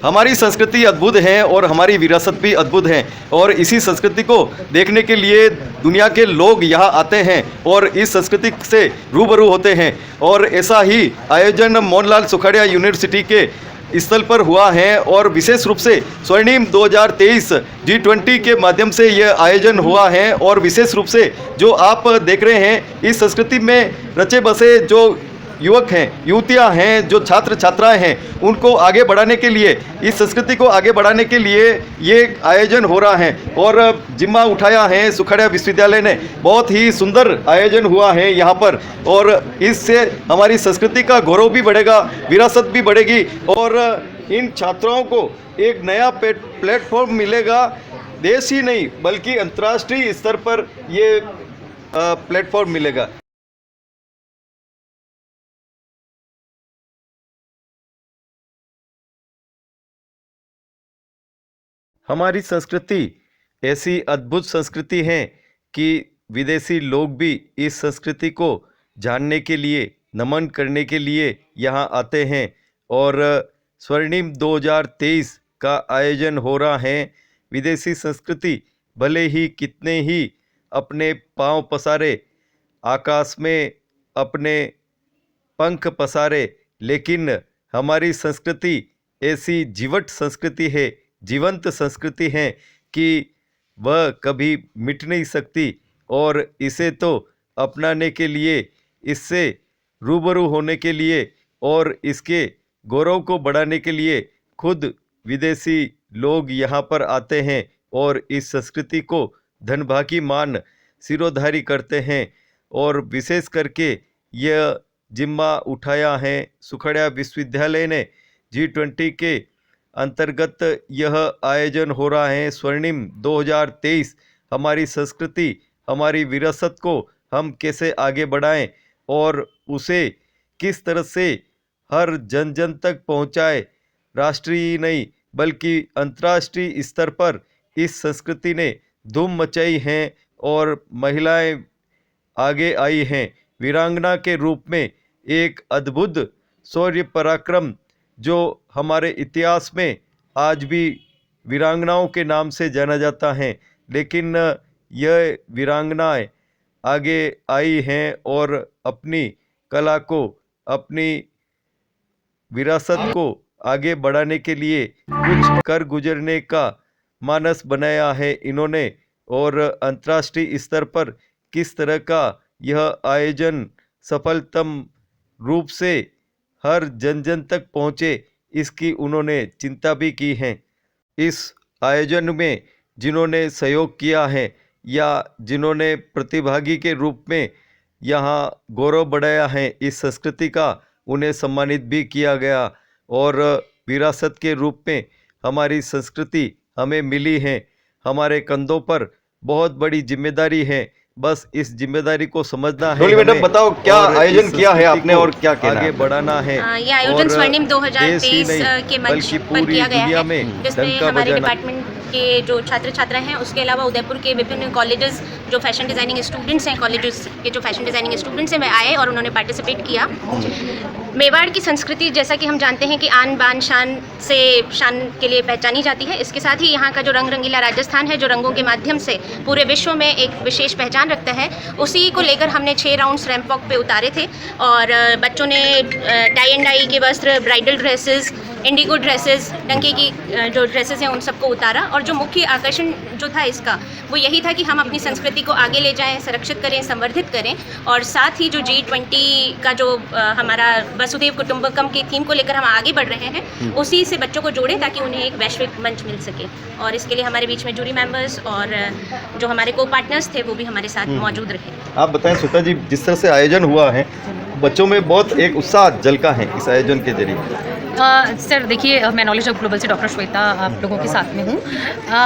हमारी संस्कृति अद्भुत है और हमारी विरासत भी अद्भुत है और इसी संस्कृति को देखने के लिए दुनिया के लोग यहाँ आते हैं और इस संस्कृति से रूबरू होते हैं। और ऐसा ही आयोजन मोहनलाल सुखाड़िया यूनिवर्सिटी के स्थल पर हुआ है और विशेष रूप से स्वर्णिम 2023 G20 के माध्यम से यह आयोजन हुआ है। और विशेष रूप से जो आप देख रहे हैं, इस संस्कृति में रचे बसे जो युवक हैं, युवतियां हैं, जो छात्र छात्राएं हैं, उनको आगे बढ़ाने के लिए, इस संस्कृति को आगे बढ़ाने के लिए ये आयोजन हो रहा है और जिम्मा उठाया है सुखाड़िया विश्वविद्यालय ने। बहुत ही सुंदर आयोजन हुआ है यहाँ पर और इससे हमारी संस्कृति का गौरव भी बढ़ेगा, विरासत भी बढ़ेगी और इन छात्राओं को एक नया प्लेटफॉर्म मिलेगा। देश ही नहीं बल्कि अंतर्राष्ट्रीय स्तर पर ये प्लेटफॉर्म मिलेगा। हमारी संस्कृति ऐसी अद्भुत संस्कृति है कि विदेशी लोग भी इस संस्कृति को जानने के लिए, नमन करने के लिए यहाँ आते हैं और स्वर्णिम 2023 का आयोजन हो रहा है। विदेशी संस्कृति भले ही कितने ही अपने पांव पसारे, आकाश में अपने पंख पसारे, लेकिन हमारी संस्कृति ऐसी जीवट संस्कृति है, जीवंत संस्कृति है कि वह कभी मिट नहीं सकती और इसे तो अपनाने के लिए, इससे रूबरू होने के लिए और इसके गौरव को बढ़ाने के लिए खुद विदेशी लोग यहाँ पर आते हैं और इस संस्कृति को धनभागी मान सिरोधारी करते हैं। और विशेष करके यह जिम्मा उठाया है सुखाड़िया विश्वविद्यालय ने। G20 के अंतर्गत यह आयोजन हो रहा है स्वर्णिम 2023। हमारी संस्कृति, हमारी विरासत को हम कैसे आगे बढ़ाएं और उसे किस तरह से हर जन जन तक पहुंचाएं, राष्ट्रीय नहीं बल्कि अंतर्राष्ट्रीय स्तर पर इस संस्कृति ने धूम मचाई है और महिलाएं आगे आई हैं वीरांगना के रूप में। एक अद्भुत शौर्य पराक्रम जो हमारे इतिहास में आज भी वीरांगनाओं के नाम से जाना जाता है, लेकिन यह वीरांगनाएं आगे आई हैं और अपनी कला को, अपनी विरासत को आगे बढ़ाने के लिए कुछ कर गुजरने का मानस बनाया है इन्होंने। और अंतर्राष्ट्रीय स्तर पर किस तरह का यह आयोजन सफलतम रूप से हर जन जन तक पहुँचे, इसकी उन्होंने चिंता भी की है। इस आयोजन में जिन्होंने सहयोग किया है या जिन्होंने प्रतिभागी के रूप में यहाँ गौरव बढ़ाया है इस संस्कृति का, उन्हें सम्मानित भी किया गया। और विरासत के रूप में हमारी संस्कृति हमें मिली है, हमारे कंधों पर बहुत बड़ी जिम्मेदारी है। बस इस जिम्मेदारी को समझना है। मैडम बताओ क्या आयोजन किया है आपने और क्या आगे बढ़ाना है? ये आयोजन स्वर्णिम 2023 के मंच पर किया गया है, जिसमें हमारे डिपार्टमेंट के जो छात्र छात्रा हैं, उसके अलावा उदयपुर के विभिन्न कॉलेजेस जो फैशन डिज़ाइनिंग स्टूडेंट्स हैं, कॉलेजेस के जो फैशन डिज़ाइनिंग स्टूडेंट्स हैं, वे आए और उन्होंने पार्टिसिपेट किया। मेवाड़ की संस्कृति जैसा कि हम जानते हैं कि आन बान शान से शान के लिए पहचानी जाती है। इसके साथ ही यहाँ का जो रंग रंगीला राजस्थान है, जो रंगों के माध्यम से पूरे विश्व में एक विशेष पहचान रखता है, उसी को लेकर हमने 6 राउंड्स रैंप वॉक पे उतारे थे और बच्चों ने टाई एंड डाई के वस्त्र, bridal dresses, indigo dresses, donkey की जो ड्रेसेस हैं, उन सबको उतारा। और जो मुख्य आकर्षण जो था इसका, वो यही था कि हम अपनी संस्कृति को आगे ले जाएं, संरक्षित करें, संवर्धित करें और साथ ही जो G20 का जो हमारा वसुधैव कुटुंबकम की थीम को लेकर हम आगे बढ़ रहे हैं, उसी से बच्चों को जोड़ें ताकि उन्हें एक वैश्विक मंच मिल सके। और इसके लिए हमारे बीच में जूरी मेंबर्स और जो हमारे को पार्टनर्स थे वो भी हमारे साथ मौजूद रहे। आप बताएं श्वेता जी, जिस तरह से आयोजन हुआ है, बच्चों में बहुत एक उत्साह झलका है इस आयोजन के जरिए। सर देखिए, मैं नॉलेज ऑफ ग्लोबल से डॉक्टर श्वेता आप लोगों के साथ में हूँ।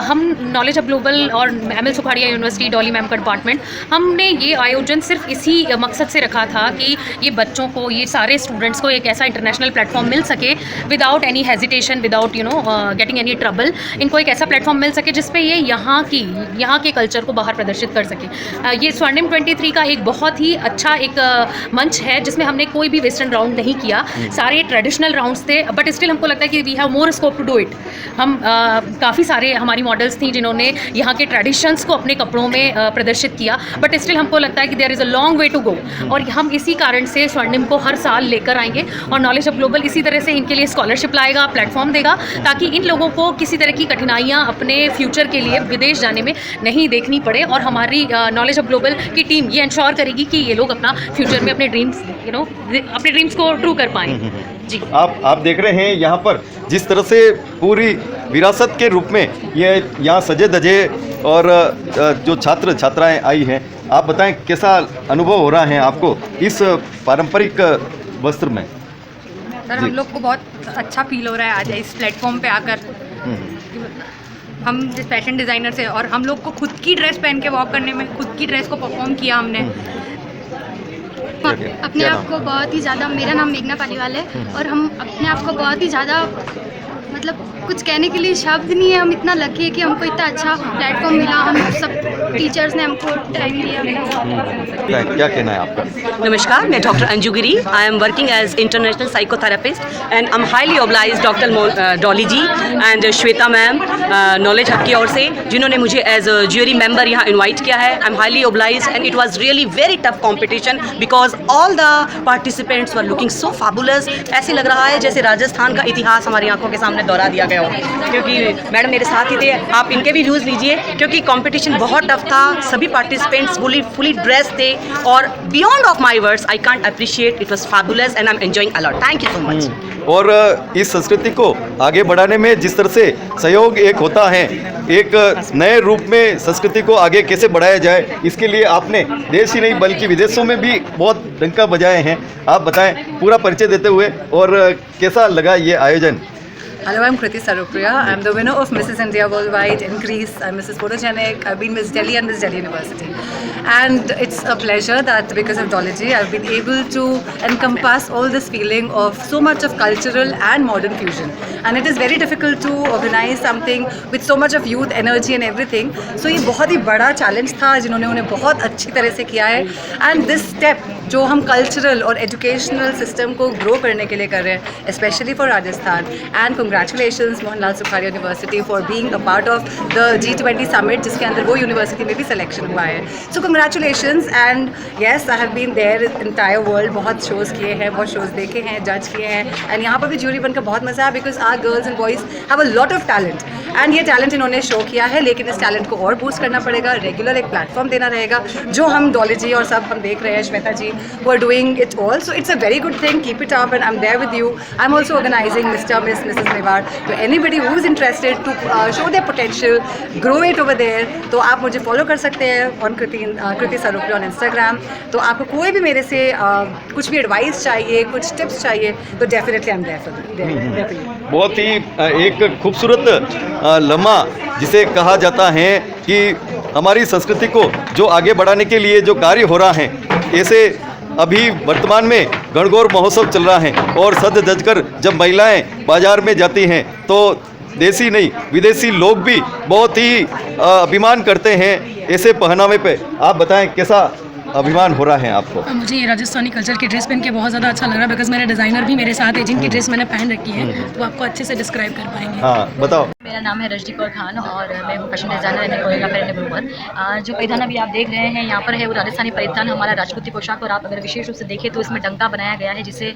हम नॉलेज ऑफ ग्लोबल और ML Sukhadia university Dolly ma'am का डिपार्टमेंट, हमने ये आयोजन सिर्फ इसी मकसद से रखा था कि ये बच्चों को, ये सारे स्टूडेंट्स को एक ऐसा इंटरनेशनल प्लेटफॉर्म मिल सके without any hesitation, without getting any trouble. इनको एक ऐसा प्लेटफॉर्म मिल सके जिसपे ये यहाँ के कल्चर को बाहर प्रदर्शित कर सके। ये स्वर्णिम 23 का एक बहुत ही अच्छा एक मंच है है जिसमें हमने कोई भी वेस्टर्न राउंड नहीं किया, सारे ट्रेडिशनल राउंड्स थे, बट स्टिल हमको लगता है कि we have more scope to do it. हम काफ़ी सारे हमारी मॉडल्स थी जिन्होंने यहाँ के ट्रेडिशंस को अपने कपड़ों में प्रदर्शित किया, बट स्टिल हमको लगता है कि there is a long way to go, और हम इसी कारण से स्वर्णिम को हर साल लेकर आएंगे। और नॉलेज ऑफ ग्लोबल इसी तरह से इनके लिए स्कॉलरशिप लाएगा, प्लेटफॉर्म देगा, ताकि इन लोगों को किसी तरह की कठिनाइयाँ अपने फ्यूचर के लिए विदेश जाने में नहीं देखनी पड़े। और हमारी नॉलेज ऑफ ग्लोबल की टीम ये इंश्योर करेगी कि ये लोग अपना फ्यूचर में अपने ड्रीम्स अपने ड्रीम्स को ट्रू कर पाएँ। जी, आप देख रहे हैं यहाँ पर जिस तरह से पूरी विरासत के रूप में ये यहाँ सजे धजे और जो छात्र छात्राएं आई हैं, आप बताएं कैसा अनुभव हो रहा है आपको इस पारंपरिक वस्त्र में? सर, हम लोग को बहुत अच्छा फील हो रहा है आज इस प्लेटफॉर्म पे आकर। हम फैशन डिज़ाइनर से, और हम लोग को खुद की ड्रेस पहन के वॉक करने में, खुद की ड्रेस को परफॉर्म किया हमने। अपने आप को बहुत ही ज़्यादा, मेरा नाम मेघना पालीवाल है, और हम अपने आप को बहुत ही ज़्यादा, मतलब कुछ कहने के लिए शब्द नहीं है। हम इतना लकी है कि हमको इतना अच्छा प्लेटफॉर्म मिला, हम सब टीचर्स ने हमको टाइम दिया। क्या कहना है आपका? नमस्कार, मैं doctor Anju Giri. I am working as international psychotherapist and I am highly obliged doctor Dolly ji and Shweta ma'am knowledge hub की ओर से, जिन्होंने मुझे एज ज्यूरी मेंबर यहाँ इनवाइट किया है। I am highly obliged and it was really very tough competition because all the participants were looking so fabulous. ऐसे लग रहा है जैसे राजस्थान का इतिहास हमारी आंखों के सामने दोहरा दिया गया हो, क्योंकि मैडम मेरे साथ ही थे। आप इनके भी व्यूज़ लीजिए, क्योंकि कंपटीशन बहुत टफ था। सभी पार्टिसिपेंट्स फुली ड्रेस थे, और beyond of my words I can't appreciate, it was fabulous and I am enjoying a lot. Thank you so much. और इस संस्कृति को आगे बढ़ाने में जिस तरह से सहयोग एक होता है, एक नए रूप में संस्कृति को आगे कैसे बढ़ाया जाए, इसके लिए आपने देश ही नहीं बल्कि विदेशों में भी बहुत डंका बजाए हैं। आप बताएं पूरा परिचय देते हुए, और कैसा लगा ये आयोजन? Hello, I'm Kriti Sarupriya. I'm the winner of Mrs. India Worldwide in Greece. I'm Mrs. Photogenic. I've been Miss Delhi and Miss Delhi University. And it's a pleasure that because of Dology, I've been able to encompass all this feeling of so much of cultural and modern fusion. And it is very difficult to organize something with so much of youth energy and everything. So ये बहुत ही बड़ा challenge था जिन्होंने उन्हें बहुत अच्छी तरह से किया है। And this step जो हम कल्चरल और एजुकेशनल सिस्टम को ग्रो करने के लिए कर रहे हैं, specially for Rajasthan. And congratulations Mohanlal Sukhadia university for being a part of the G20 summit, जिसके अंदर वो यूनिवर्सिटी में भी सिलेक्शन हुआ है। So congratulations. And yes, I have been there entire world, बहुत शोज़ किए हैं, बहुत शोज़ देखे हैं, जज किए हैं, एंड यहाँ पर भी ज्यूरी बनकर बहुत मज़ा आया, because our girls and boys have a lot of talent, and ये टैलेंट इन्होंने शो किया है। लेकिन इस टैलेंट को और बूस्ट करना पड़ेगा, रेगुलर एक प्लेटफॉर्म देना रहेगा, जो हम डॉली और सब हम देख रहे हैं, श्वेता जी वो are doing it all. So it's a very good thing. Keep it up, and I'm there with you. I'm also organizing Mr. Miss Mrs. Mewar. So anybody who is interested to show their potential, grow it over there, तो आप मुझे follow कर सकते हैं on Kriti Sarupriya on Instagram. तो आपको कोई भी मेरे से कुछ भी एडवाइस चाहिए, कुछ टिप्स चाहिए, तो definitely I'm there for you. बहुत ही एक खूबसूरत लम्हा जिसे कहा जाता है कि हमारी संस्कृति को जो आगे बढ़ाने के लिए जो कार्य हो रहा है, ऐसे अभी वर्तमान में गणगौर महोत्सव चल रहा है, और सज धज कर जब महिलाएं बाजार में जाती हैं तो देसी नहीं विदेशी लोग भी बहुत ही अभिमान करते हैं ऐसे पहनावे पे। आप बताएं कैसा अभिमान हो रहा है आपको? मुझे ये राजस्थानी कल्चर की ड्रेस पहन के बहुत ज़्यादा अच्छा लग रहा है, बिकॉज मेरे डिज़ाइनर भी मेरे साथ है जिनकी ड्रेस मैंने पहन रखी है, तो आपको अच्छे से डिस्क्राइब कर पाएंगे। हाँ, बताओ। मेरा नाम है रजनी कौर खान और मैं हूँ fashion designer and choreographer and groomer. जो परिधान अभी आप देख रहे हैं यहाँ पर है वो राजस्थानी परिधान, हमारा राजपूती पोशाक, और आप अगर विशेष रूप से देखें तो इसमें डंका बनाया गया है जिसे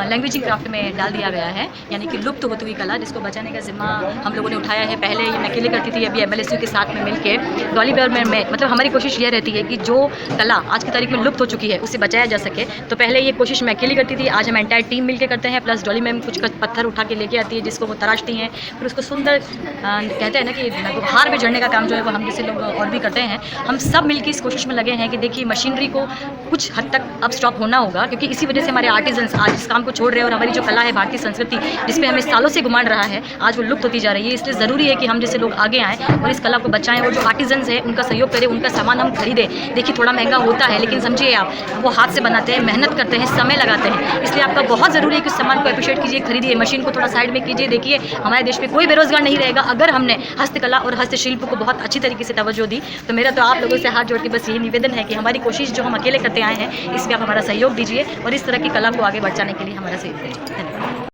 लैंग्वेजिंग क्राफ्ट में डाल दिया गया है, यानी कि लुप्त होती हुई कला, जिसको बचाने का जिम्मा हम लोगों ने उठाया है। पहले ये मैं अकेले करती थी, अभी MLSU के साथ में मिलकर डॉली बेयर में मतलब हमारी कोशिश ये रहती है कि जो कला आज की तारीख में लुप्त हो चुकी है उसे बचाया जा सके। तो पहले ये कोशिश मैं अकेली करती थी, आज हम एंटायर टीम मिलकर करते हैं, प्लस डॉली मैम कुछ पत्थर उठा के लेके आती है जिसको वो तराशती हैं, फिर उसको सुंदर कहते हैं ना कि हार में जड़ने का काम जो है वो हम जैसे लोग और भी करते हैं। हम सब मिलकर इस कोशिश में लगे हैं कि देखिए मशीनरी को कुछ हद तक अब स्टॉप होना होगा, क्योंकि इसी वजह से हमारे आर्टिजन्स आज इस काम को छोड़ रहे हैं, और हमारी जो कला है भारतीय संस्कृति जिसपे हमें सालों से गुमान रहा है, आज वो लुप्त होती जा रही है। इसलिए ज़रूरी है कि हम जैसे लोग आगे आएँ और इस कला को बचाएं, और जो आर्टिजन्स हैं उनका सहयोग करें, उनका सामान हम खरीदें। देखिए थोड़ा महंगा होता है, लेकिन समझिए आप वो हाथ से बनाते हैं, मेहनत करते हैं, समय लगाते हैं, इसलिए आपका बहुत ज़रूरी है कि उस सामान को अप्रिशिएट कीजिए, खरीदिए, मशीन को थोड़ा साइड में कीजिए। देखिए हमारे देश में कोई बेरोजगार नहीं रहेगा। रहेगा अगर हमने हस्तकला और हस्तशिल्प को बहुत अच्छी तरीके से तवज्जो दी। तो मेरा तो आप लोगों से हाथ जोड़ के बस यही निवेदन है कि हमारी कोशिश जो हम अकेले करते आए हैं इसमें आप हमारा सहयोग दीजिए और इस तरह की कला को आगे बढ़ाने के लिए हमारा सहयोग दीजिए। धन्यवाद।